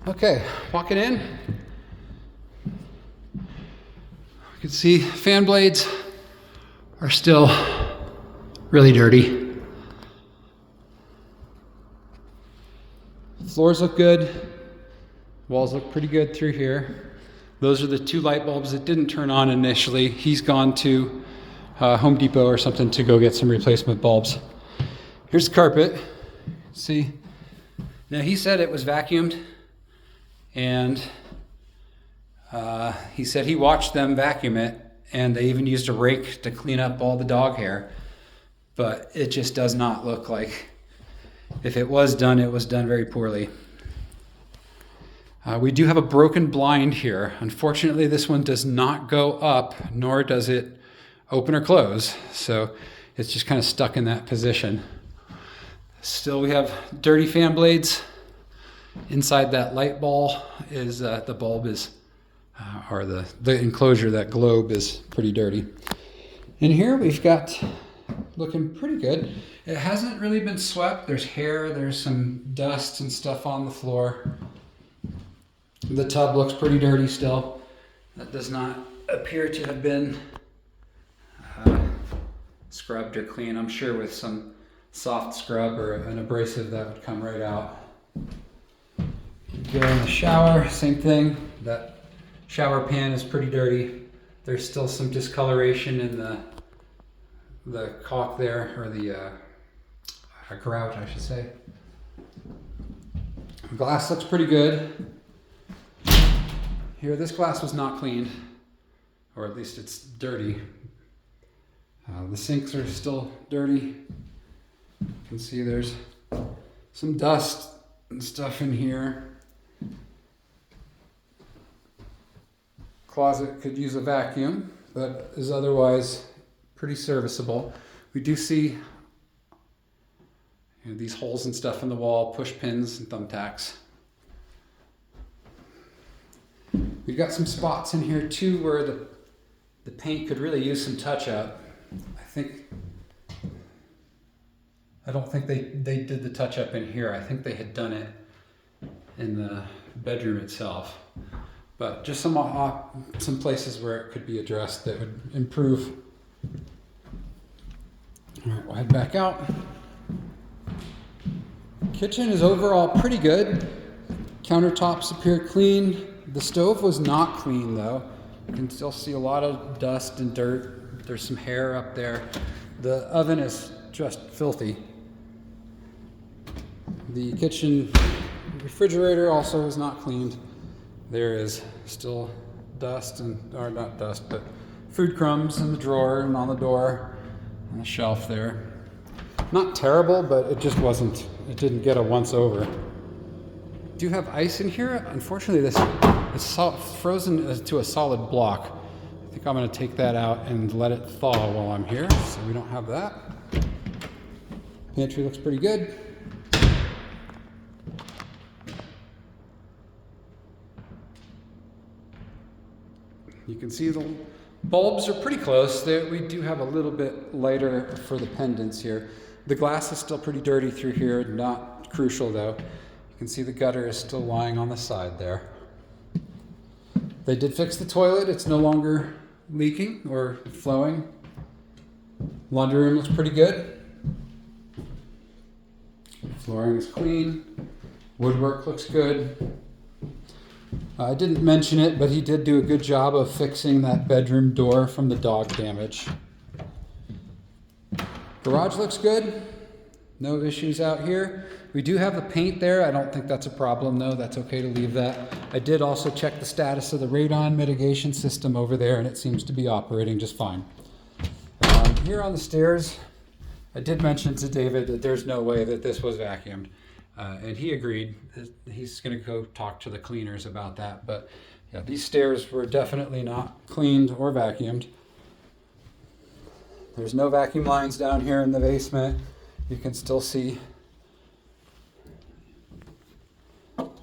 Okay, walking in. You can see fan blades are still really dirty. Floors look good. Walls look pretty good through here. Those are the two light bulbs that didn't turn on initially. He's gone to Home Depot or something to go get some replacement bulbs. Here's the carpet. See? Now he said it was vacuumed, and he said he watched them vacuum it, and they even used a rake to clean up all the dog hair. But it just does not look like, if it was done, it was done very poorly. We do have a broken blind here. Unfortunately, this one does not go up, nor does it open or close. So it's just kind of stuck in that position. Still, we have dirty fan blades. Inside that light ball is the bulb is, or the enclosure, that globe is pretty dirty. In here, we've got looking pretty good. It hasn't really been swept. There's hair, there's some dust and stuff on the floor. The tub looks pretty dirty still. That does not appear to have been scrubbed or cleaned. I'm sure with some soft scrub or an abrasive that would come right out. Go in the shower, same thing. That shower pan is pretty dirty. There's still some discoloration in the caulk there, or the grout, I should say. The glass looks pretty good. Here, this glass was not cleaned, or at least it's dirty. The sinks are still dirty. You can see there's some dust and stuff in here. Closet could use a vacuum, but is otherwise pretty serviceable. We do see these holes and stuff in the wall, push pins and thumbtacks. We've got some spots in here too where the paint could really use some touch up. I don't think they did the touch up in here. I think they had done it in the bedroom itself. But just some places where it could be addressed that would improve. All right, we'll head back out. Kitchen is overall pretty good. Countertops appear clean. The stove was not clean though. You can still see a lot of dust and dirt. There's some hair up there. The oven is just filthy. The kitchen refrigerator also is not cleaned. There is still dust or not dust, but food crumbs in the drawer and on the door, on the shelf there. Not terrible, but it just wasn't, it didn't get a once over. Do have ice in here. Unfortunately, this is frozen to a solid block. I think I'm going to take that out and let it thaw while I'm here, so we don't have that. Pantry looks pretty good. You can see the bulbs are pretty close. We do have a little bit lighter for the pendants here. The glass is still pretty dirty through here, not crucial though. You can see the gutter is still lying on the side there. They did fix the toilet. It's no longer leaking or flowing. Laundry room looks pretty good. Flooring is clean. Woodwork looks good. I didn't mention it, but he did do a good job of fixing that bedroom door from the dog damage. Garage looks good. No issues out here. We do have the paint there. I don't think that's a problem though. That's okay to leave that. I did also check the status of the radon mitigation system over there, and it seems to be operating just fine. Here on the stairs, I did mention to David that there's no way that this was vacuumed. And he agreed. He's going to go talk to the cleaners about that. But yeah, these stairs were definitely not cleaned or vacuumed. There's no vacuum lines down here in the basement. You can still see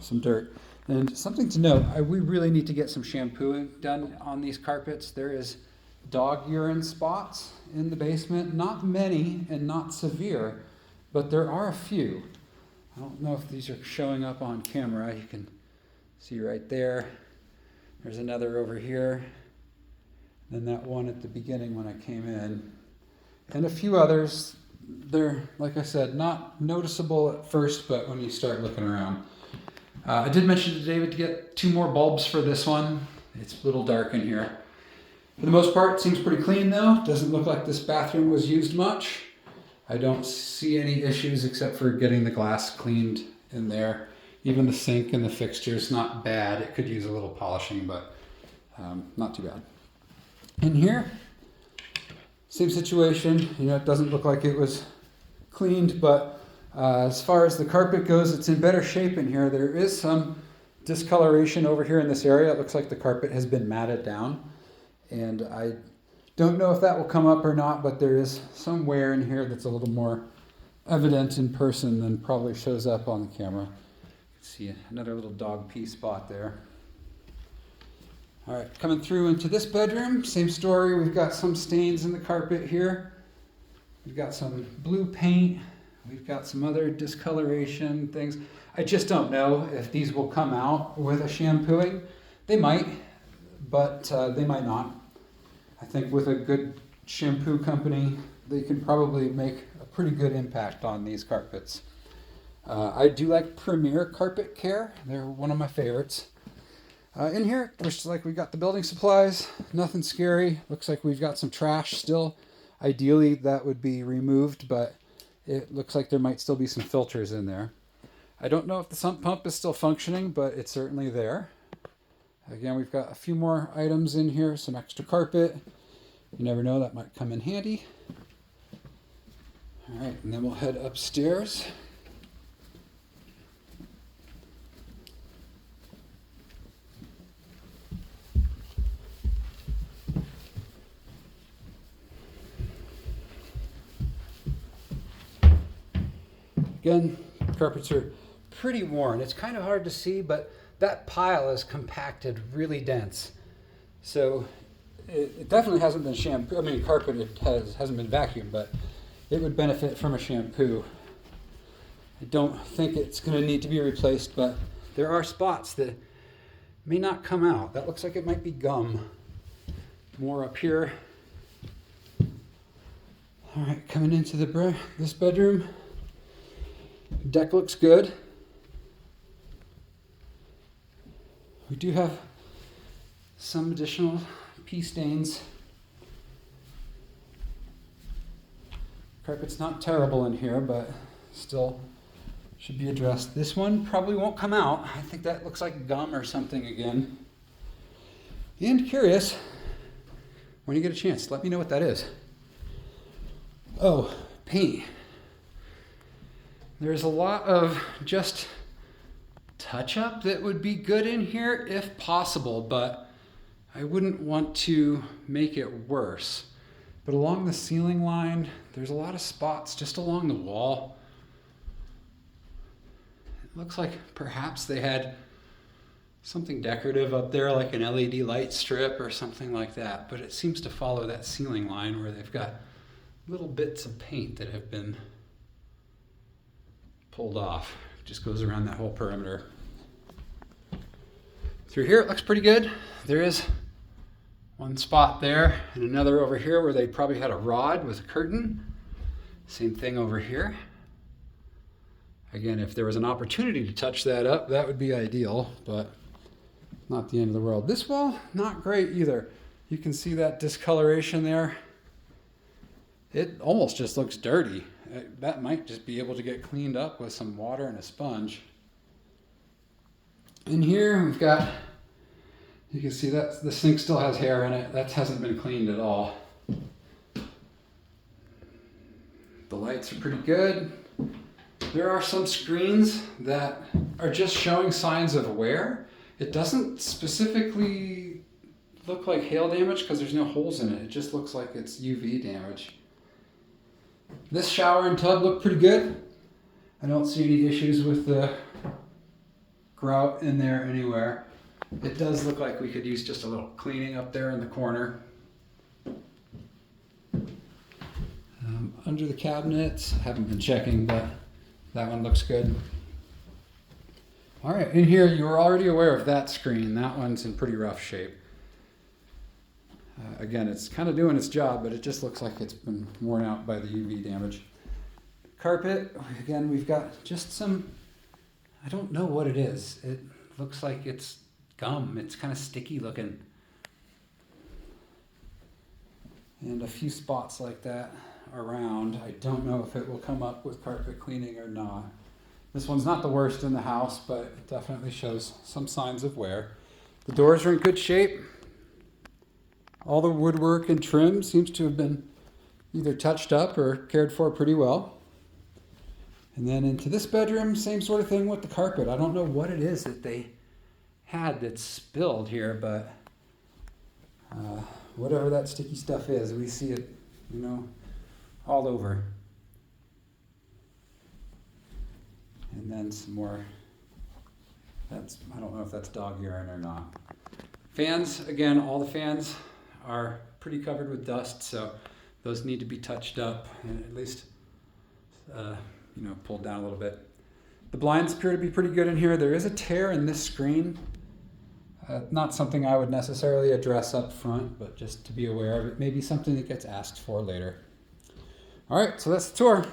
some dirt. And something to note, we really need to get some shampooing done on these carpets. There is dog urine spots in the basement. Not many and not severe, but there are a few. I don't know if these are showing up on camera. You can See right there. There's another over here. Then that one at the beginning when I came in. And a few others. They're, like I said, not noticeable at first, but when you start looking around. I did mention to David to get 2 more bulbs for this one. It's a little dark in here. For the most part, it seems pretty clean though. Doesn't look like this bathroom was used much. I don't see any issues except for getting the glass cleaned in there. Even the sink and the fixtures, not bad. It could use a little polishing, but not too bad. In here, same situation. You know, it doesn't look like it was cleaned, but as far as the carpet goes, it's in better shape in here. There is some discoloration over here in this area. It looks like the carpet has been matted down. And I don't know if that will come up or not, but there is some wear in here that's a little more evident in person than probably shows up on the camera. See another little dog pee spot there. All right, coming through into this bedroom, same story. We've got some stains in the carpet here. We've got some blue paint. We've got some other discoloration things. I just don't know if these will come out with a shampooing. They might, but they might not. I think with a good shampoo company, they can probably make a pretty good impact on these carpets. I do like Premier Carpet Care. They're one of my favorites. In here, looks like we've got the building supplies. Nothing scary. Looks like we've got some trash still. Ideally, that would be removed, but it looks like there might still be some filters in there. I don't know if the sump pump is still functioning, but it's certainly there. Again, we've got a few more items in here, some extra carpet. You never know, that might come in handy. All right, and then we'll head upstairs. Again, carpets are pretty worn. It's kind of hard to see, but that pile is compacted really dense. So it definitely hasn't been shampooed. I mean, carpet hasn't been vacuumed, but it would benefit from a shampoo. I don't think it's going to need to be replaced, but there are spots that may not come out. That looks like it might be gum. More up here. All right, coming into this bedroom. Deck looks good. We do have some additional pee stains. Carpet's not terrible in here, but still should be addressed. This one probably won't come out. I think that looks like gum or something again. And curious, when you get a chance, let me know what that is. Oh, paint. There's a lot of just touch-up that would be good in here if possible, but I wouldn't want to make it worse. But along the ceiling line, there's a lot of spots just along the wall. It looks like perhaps they had something decorative up there, like an LED light strip or something like that, but it seems to follow that ceiling line where they've got little bits of paint that have been pulled off. It just goes around that whole perimeter. Through here, it looks pretty good. There is one spot there and another over here where they probably had a rod with a curtain. Same thing over here. Again, if there was an opportunity to touch that up, that would be ideal, but not the end of the world. This wall, not great either. You can see that discoloration there. It almost just looks dirty. That might just be able to get cleaned up with some water and a sponge. In here, we've got, you can see that the sink still has hair in it. That hasn't been cleaned at all. The lights are pretty good. There are some screens that are just showing signs of wear. It doesn't specifically look like hail damage because there's no holes in it. It just looks like it's UV damage. This shower and tub look pretty good. I don't see any issues with the grout in there anywhere. It does look like we could use just a little cleaning up there in the corner. Under the cabinets, I haven't been checking, but that one looks good. All right, in here you were already aware of that screen. That one's in pretty rough shape. Again, it's kind of doing its job, but it just looks like it's been worn out by the UV damage. Carpet, again, we've got just some, I don't know what it is. It looks like it's gum. It's kind of sticky looking. And a few spots like that around. I don't know if it will come up with carpet cleaning or not. This one's not the worst in the house, but it definitely shows some signs of wear. The doors are in good shape. All the woodwork and trim seems to have been either touched up or cared for pretty well. And then into this bedroom, same sort of thing with the carpet. I don't know what it is that they had that's spilled here, but whatever that sticky stuff is, we see it, all over. And then some more, I don't know if that's dog urine or not. Fans, again, all the fans are pretty covered with dust, so those need to be touched up and at least pulled down a little bit. The blinds appear to be pretty good in here. There is a tear in this screen. Not something I would necessarily address up front, but just to be aware of it. Maybe something that gets asked for later. All right, so that's the tour.